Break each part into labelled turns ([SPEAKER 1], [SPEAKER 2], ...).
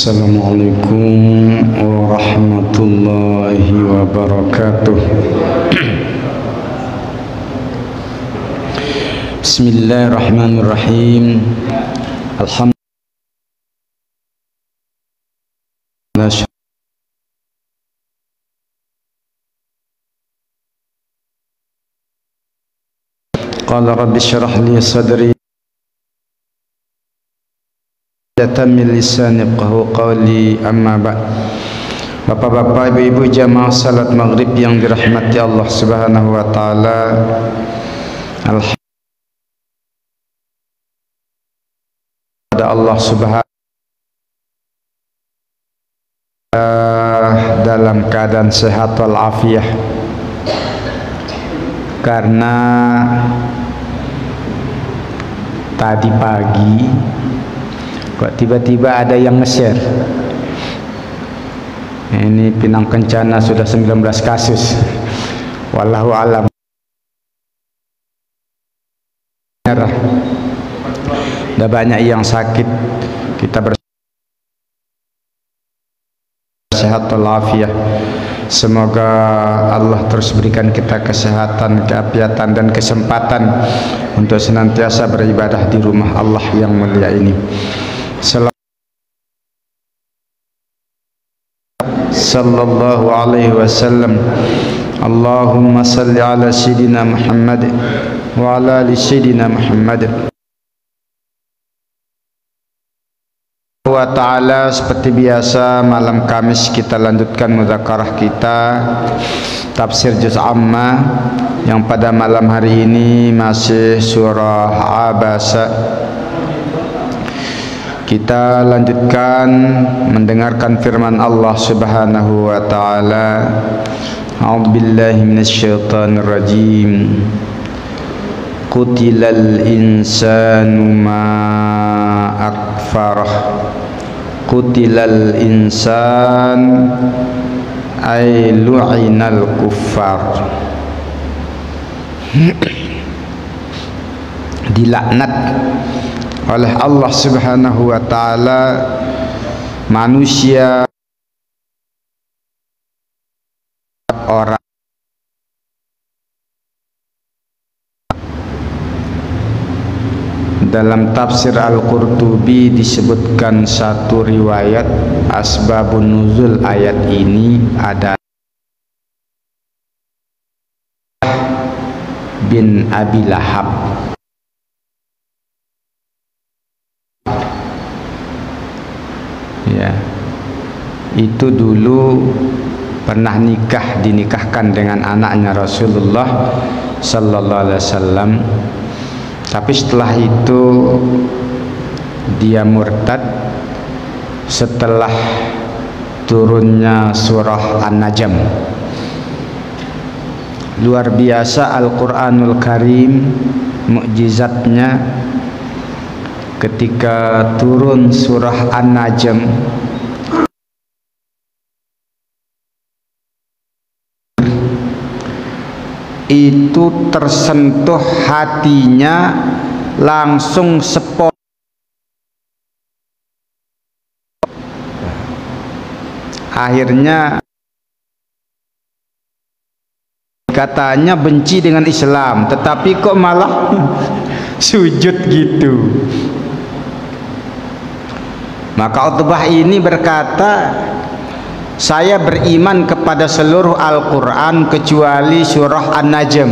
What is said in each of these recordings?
[SPEAKER 1] Assalamualaikum warahmatullahi wabarakatuh. Bismillahirrahmanirrahim. Alhamdulillah. Qala rabbi syrah li sadri min lisan yafqahu qawli, amma ba'd. Bapak-bapak, ibu-ibu jamaah salat maghrib yang dirahmati Allah Subhanahu wa taala. Alhamdulillah, Allah Subhanahu dalam keadaan sehat walafiat, karena tadi pagi kok tiba-tiba ada yang nge-share ini Pinang Kencana sudah 19 kasus. Wallahu alam. Ada banyak yang sakit, kita bersehat walafiat. Semoga Allah terus berikan kita kesehatan, keafiatan dan kesempatan untuk senantiasa beribadah di rumah Allah yang mulia ini. Sallallahu alaihi wasallam. Allahumma salli ala sayyidina Muhammad wa ala ali sayyidina Muhammad wa ta'ala. Seperti biasa, malam Kamis kita lanjutkan mudzakarah kita tafsir juz amma, yang pada malam hari ini masih surah Abasa. Kita lanjutkan mendengarkan firman Allah Subhanahu wa taala. A'udzubillahi minasyaitonir rajim. Qutilal insanu ma akfarah. Qutilal insan ay lu'inal kuffar. Dilaknat oleh Allah Subhanahu wa taala manusia, orang. Dalam tafsir Al-Qurtubi disebutkan satu riwayat asbabun nuzul ayat ini ada bin Abi Lahab. Ya, itu dulu pernah dinikahkan dengan anaknya Rasulullah sallallahu alaihi wasallam. Tapi setelah itu dia murtad setelah turunnya surah An-Najm. Luar biasa Al-Qur'anul Karim, mukjizatnya ketika turun surah An-Najm itu tersentuh hatinya, langsung sepot. Akhirnya katanya benci dengan Islam, tetapi kok malah sujud gitu. Maka Utbah ini berkata, saya beriman kepada seluruh Al-Quran kecuali surah An-Najm.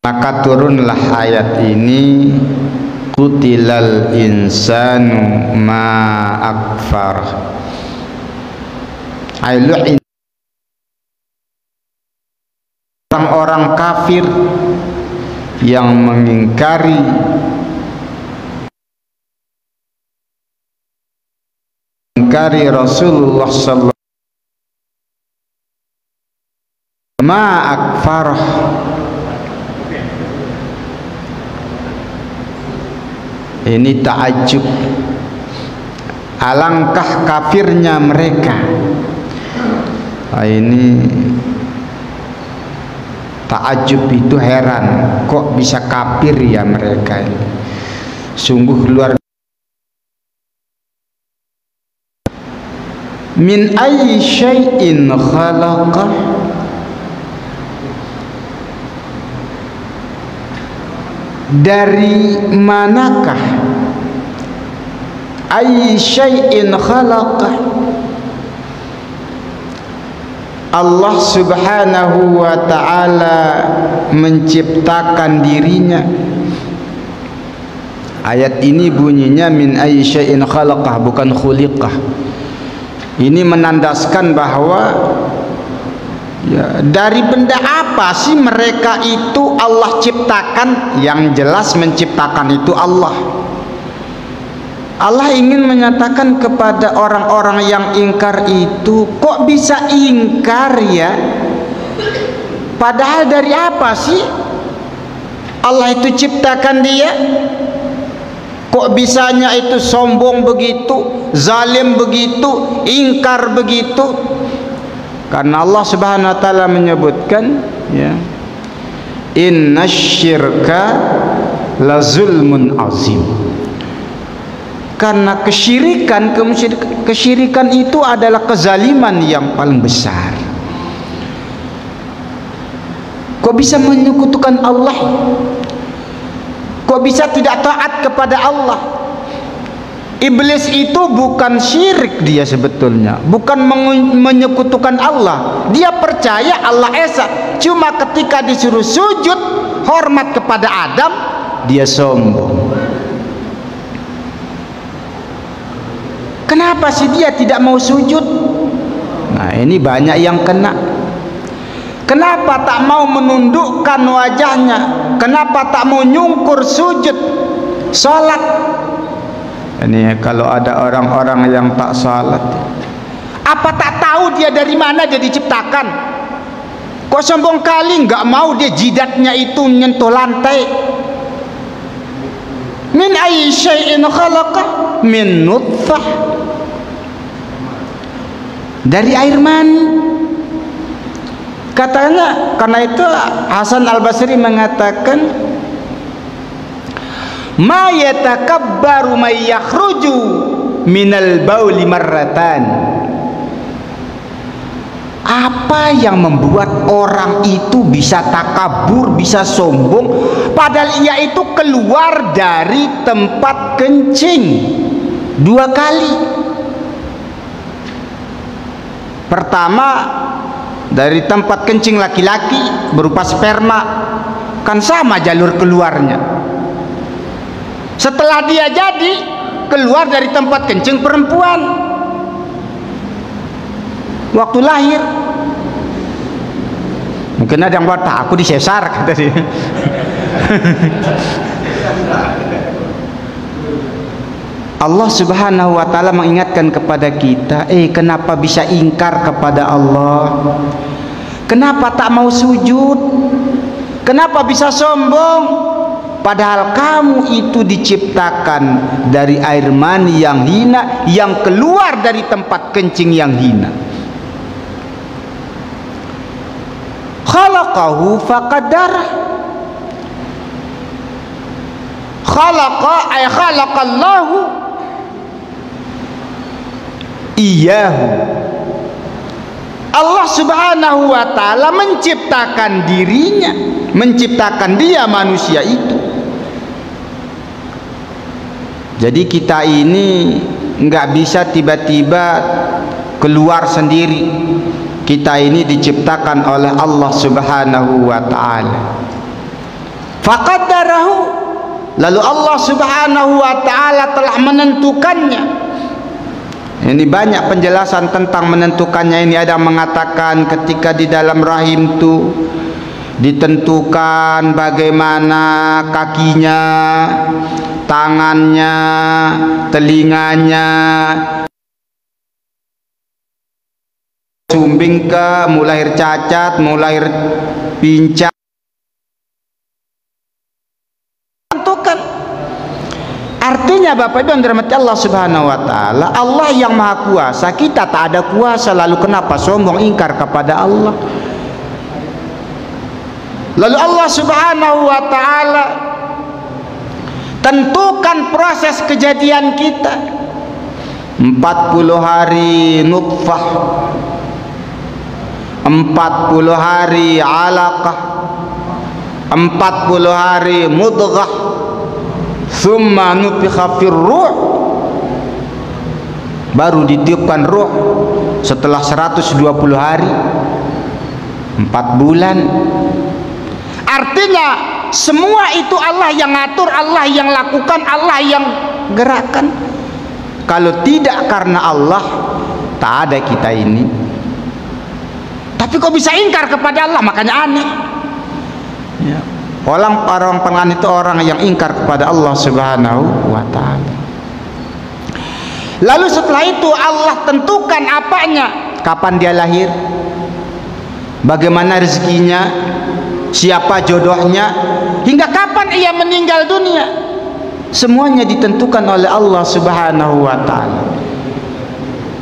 [SPEAKER 1] Maka turunlah ayat ini, Qutilal insanu ma akfar. Orang-orang kafir yang mengingkari Rasulullah sallallahu alaihi wasallam, ma akfarah. Ini ta'ajub, alangkah kafirnya mereka. Ini ta'ajub itu heran, kok bisa kafir ya mereka ini. sungguh luar. Min ayyi syai'in khalaqah, dari manakah, ayyi syai'in khalaqah, Allah subhanahu wa ta'ala menciptakan dirinya. Ayat ini bunyinya min ayyi syai'in khalaqah, bukan khuliqah. Ini menandaskan bahwa ya, dari benda apa sih mereka itu Allah ciptakan? Yang jelas menciptakan itu Allah. Allah ingin menyatakan kepada orang-orang yang ingkar itu, kok bisa ingkar ya? Padahal dari apa sih Allah itu ciptakan dia? Kok bisanya itu sombong begitu, zalim begitu, ingkar begitu? Karena Allah Subhanahu wa taala menyebutkan ya, innasyirka la zulmun azim. Karena kesyirikan itu adalah kezaliman yang paling besar. Kok bisa menyekutukan Allah? Kok bisa tidak taat kepada Allah? Iblis itu bukan syirik dia sebetulnya, bukan menyekutukan Allah. Dia percaya Allah esa. Cuma ketika disuruh sujud hormat kepada Adam, dia sombong. Kenapa sih dia tidak mau sujud? Nah, ini banyak yang kena. Kenapa tak mau menundukkan wajahnya? Kenapa tak mau nyungkur sujud salat? Ini kalau ada orang-orang yang tak salat, apa tak tahu dia dari mana dia diciptakan? Kok sombong kali nggak mau dia jidatnya itu menyentuh lantai? Min ayyi syai'in khalaqah, min nutfah, dari air mani. Katanya, karena itu Hasan Al-Basri mengatakan, ma yatakabbaru may yakhruju minal bauli marratan. Apa yang membuat orang itu bisa takabur, bisa sombong, padahal ia itu keluar dari tempat kencing 2 kali. Pertama, dari tempat kencing laki-laki berupa sperma, kan sama jalur keluarnya. Setelah dia jadi, keluar dari tempat kencing perempuan waktu lahir. Mungkin ada yang buat, aku disesar kata dia. Allah Subhanahu wa ta'ala mengingatkan kepada kita, kenapa bisa ingkar kepada Allah? Kenapa tak mau sujud? Kenapa bisa sombong? Padahal kamu itu diciptakan dari air mani yang hina, yang keluar dari tempat kencing yang hina. Khalaqahu faqadarah. Khalaqa ay khalaqallahu iyahu. Allah Subhanahu wa ta'ala menciptakan dirinya, menciptakan dia manusia itu. Jadi kita ini nggak bisa tiba-tiba keluar sendiri. Kita ini diciptakan oleh Allah Subhanahu wa ta'ala. Faqaddarahu, lalu Allah Subhanahu wa ta'ala telah menentukannya. Ini banyak penjelasan tentang menentukannya ini. Ada yang mengatakan ketika di dalam rahim itu ditentukan bagaimana kakinya, tangannya, telinganya, sumbing ke, mau lahir cacat, mau lahir pincang. Artinya Bapak Ibu yang dirahmati Allah Subhanahu wa ta'ala, Allah yang maha kuasa, kita tak ada kuasa. Lalu kenapa sombong ingkar kepada Allah? Lalu Allah Subhanahu wa ta'ala Tentukan proses kejadian kita. 40 hari nutfah, 40 hari alaqah, 40 hari mudghah, thumma nufikha fir ruh, baru ditiupkan ruh setelah 120 hari, 4 bulan. Artinya semua itu Allah yang ngatur, Allah yang lakukan, Allah yang gerakkan. Kalau tidak karena Allah, tak ada kita ini. Tapi kok bisa ingkar kepada Allah? Makanya aneh ya. Orang pengan itu orang yang ingkar kepada Allah Subhanahu wa ta'ala. Lalu setelah itu Allah tentukan apanya, kapan dia lahir, bagaimana rezekinya, siapa jodohnya, hingga kapan ia meninggal dunia. Semuanya ditentukan oleh Allah Subhanahu wa ta'ala.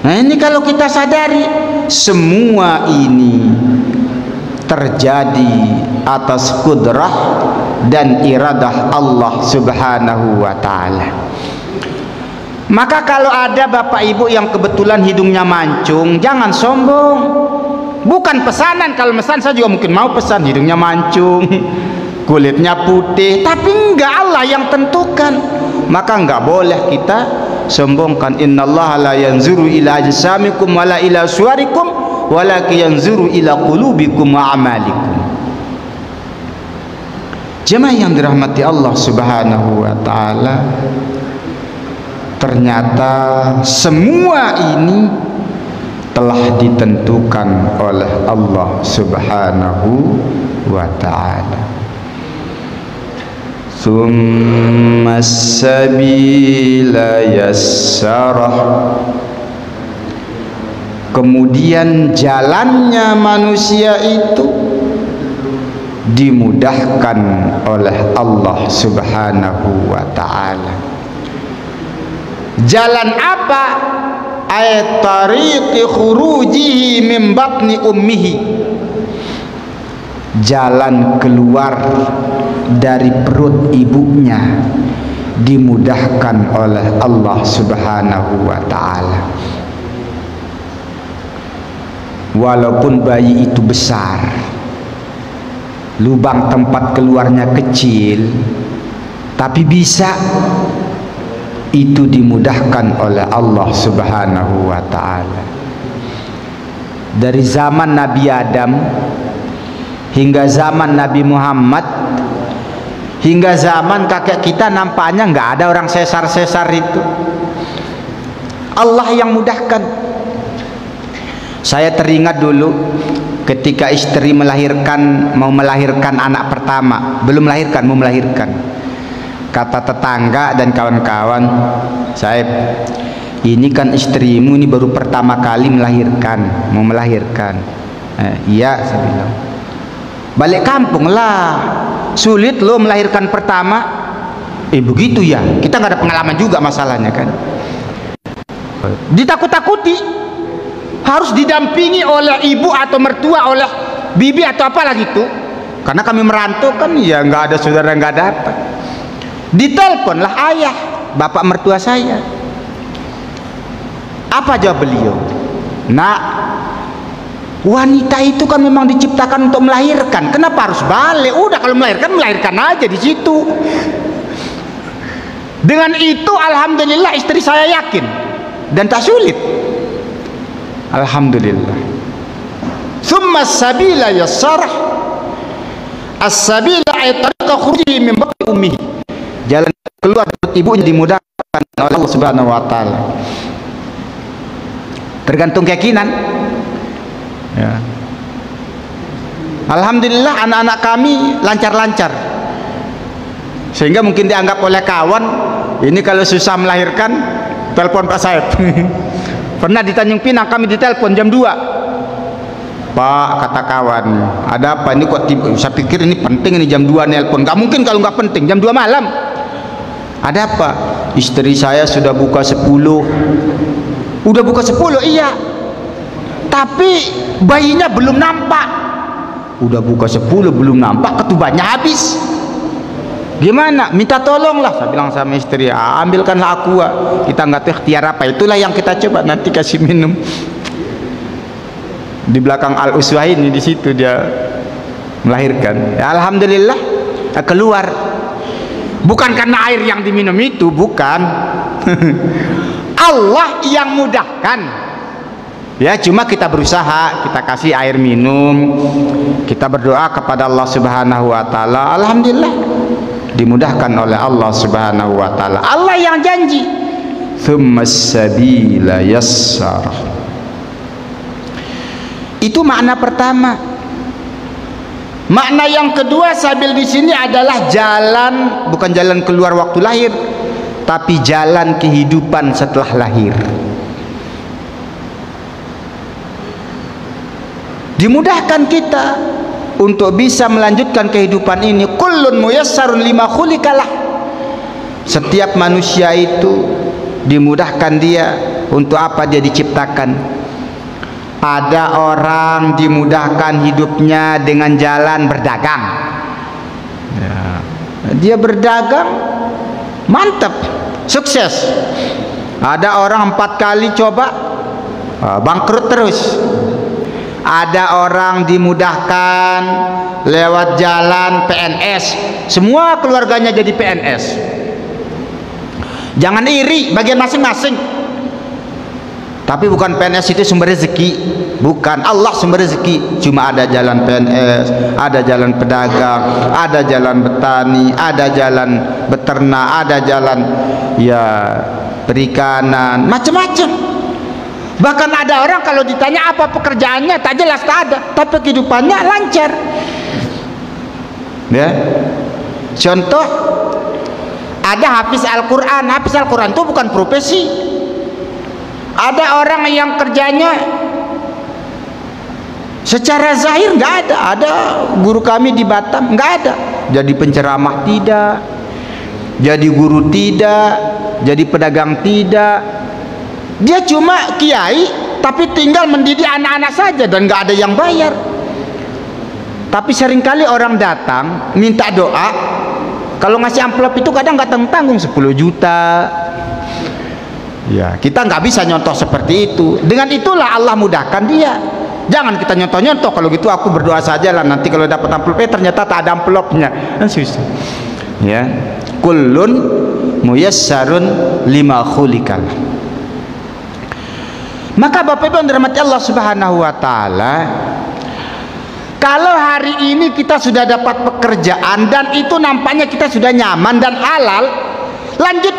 [SPEAKER 1] Nah ini kalau kita sadari, semua ini terjadi atas kudrah dan iradah Allah Subhanahu wa ta'ala. Maka kalau ada bapak ibu yang kebetulan hidungnya mancung, jangan sombong. Bukan pesanan, kalau pesan saya juga mungkin mau pesan, hidungnya mancung, kulitnya putih, tapi enggak, Allah yang tentukan. Maka enggak boleh kita sombongkan. Innallaha la yanzuru ila ajsamikum wala ila suwarikum walakin yanzuru ila qulubikum wa a'malikum. Jemaah yang dirahmati Allah Subhanahu wa ta'ala, ternyata semua ini telah ditentukan oleh Allah Subhanahu wa ta'ala. Tsumma sabila yassarah, kemudian jalannya manusia itu dimudahkan oleh Allah Subhanahu wa ta'ala. Jalan apa? Ay tariqi khurujihi min batni ummihi, jalan keluar dari perut ibunya dimudahkan oleh Allah Subhanahu wa ta'ala. Walaupun bayi itu besar, lubang tempat keluarnya kecil, tapi bisa, itu dimudahkan oleh Allah Subhanahu wa ta'ala. Dari zaman Nabi Adam hingga zaman Nabi Muhammad, hingga zaman kakek kita, nampaknya nggak ada orang sesar-sesar itu. Allah yang mudahkan. Saya teringat dulu ketika istri mau melahirkan anak pertama, belum melahirkan, mau melahirkan. Kata tetangga dan kawan-kawan, "Saib, ini kan istrimu ini baru pertama kali melahirkan, mau melahirkan." Iya, saya bilang. Balik kampung lah, sulit lo melahirkan pertama. Begitu ya, kita nggak ada pengalaman juga masalahnya kan. Ditakut-takuti, harus didampingi oleh ibu atau mertua, oleh bibi atau apalah gitu. Karena kami merantau kan, ya nggak ada saudara, nggak dapat. Diteleponlah ayah, bapak mertua saya. Apa jawab beliau? Nak, wanita itu kan memang diciptakan untuk melahirkan. Kenapa harus balik? Udah kalau melahirkan, melahirkan aja di situ. Dengan itu alhamdulillah istri saya yakin dan tak sulit. Alhamdulillah. Tsumma sabila yassarah. As-sabila ay tariqa khurujihi min batni ummihi, jalan keluar dari ibunya dimudahkan oleh Allah Subhanahu wa ta'ala. Tergantung keyakinan ya. Alhamdulillah anak-anak kami lancar-lancar, sehingga mungkin dianggap oleh kawan, ini kalau susah melahirkan telepon Pak Saib. Pernah di Tanjung Pinang kami ditelepon jam 2. Pak, kata kawan, ada apa ini kok saya pikir ini penting, ini jam 2 nelpon. Gak mungkin kalau nggak penting, jam 2 malam. Ada apa? Istri saya sudah buka 10. Udah buka 10, iya, tapi bayinya belum nampak. Udah buka 10 belum nampak, ketubannya habis. Gimana? Minta tolonglah. Saya bilang sama istri, ambilkanlah aqua. Kita nggak tahu ikhtiar apa. Itulah yang kita coba, nanti kasih minum. Di belakang Al Uswah ini, di situ dia melahirkan. Ya, alhamdulillah keluar. Bukan karena air yang diminum itu, bukan. Allah yang mudahkan. Ya, cuma kita berusaha, kita kasih air minum, kita berdoa kepada Allah Subhanahu wa taala. Alhamdulillah dimudahkan oleh Allah Subhanahu wa taala. Allah yang janji, tsummas sabila yassar. Itu makna pertama. Makna yang kedua, sabil di sini adalah jalan, bukan jalan keluar waktu lahir, tapi jalan kehidupan setelah lahir. Dimudahkan kita untuk bisa melanjutkan kehidupan ini. Kullun muyassarun lima khuliqalah. Setiap manusia itu dimudahkan dia untuk apa dia diciptakan. Ada orang dimudahkan hidupnya dengan jalan berdagang. Ya. Dia berdagang, mantap, sukses. Ada orang 4 kali coba, bangkrut terus. Ada orang dimudahkan lewat jalan PNS, semua keluarganya jadi PNS. Jangan iri, bagian masing-masing. Tapi bukan PNS itu sumber rezeki, bukan. Allah sumber rezeki. Cuma ada jalan PNS, ada jalan pedagang, ada jalan petani, ada jalan beternak, ada jalan ya perikanan, macam-macam. Bahkan ada orang kalau ditanya apa pekerjaannya, tak jelas, tak ada, tapi kehidupannya lancar. Ya, contoh, ada hafiz Al-Quran. Hafiz Al-Quran itu bukan profesi. Ada orang yang kerjanya secara zahir nggak ada. Ada guru kami di Batam nggak ada. Jadi penceramah tidak, jadi guru tidak, jadi pedagang tidak. Dia cuma kiai, tapi tinggal mendidik anak-anak saja dan nggak ada yang bayar. Tapi seringkali orang datang minta doa. Kalau ngasih amplop itu kadang nggak tanggung 10 juta. Ya, kita nggak bisa nyontoh seperti itu. Dengan itulah Allah mudahkan dia. Jangan kita nyontoh-nyontoh. Kalau gitu aku berdoa saja lah. Nanti kalau dapat amplop, ternyata tak ada amplopnya. Kan susah. Ya, kullun muyassarun lima khuliqal. Maka Bapak Ibu yang dirahmati Allah Subhanahu wa taala, kalau hari ini kita sudah dapat pekerjaan dan itu nampaknya kita sudah nyaman dan halal, lanjut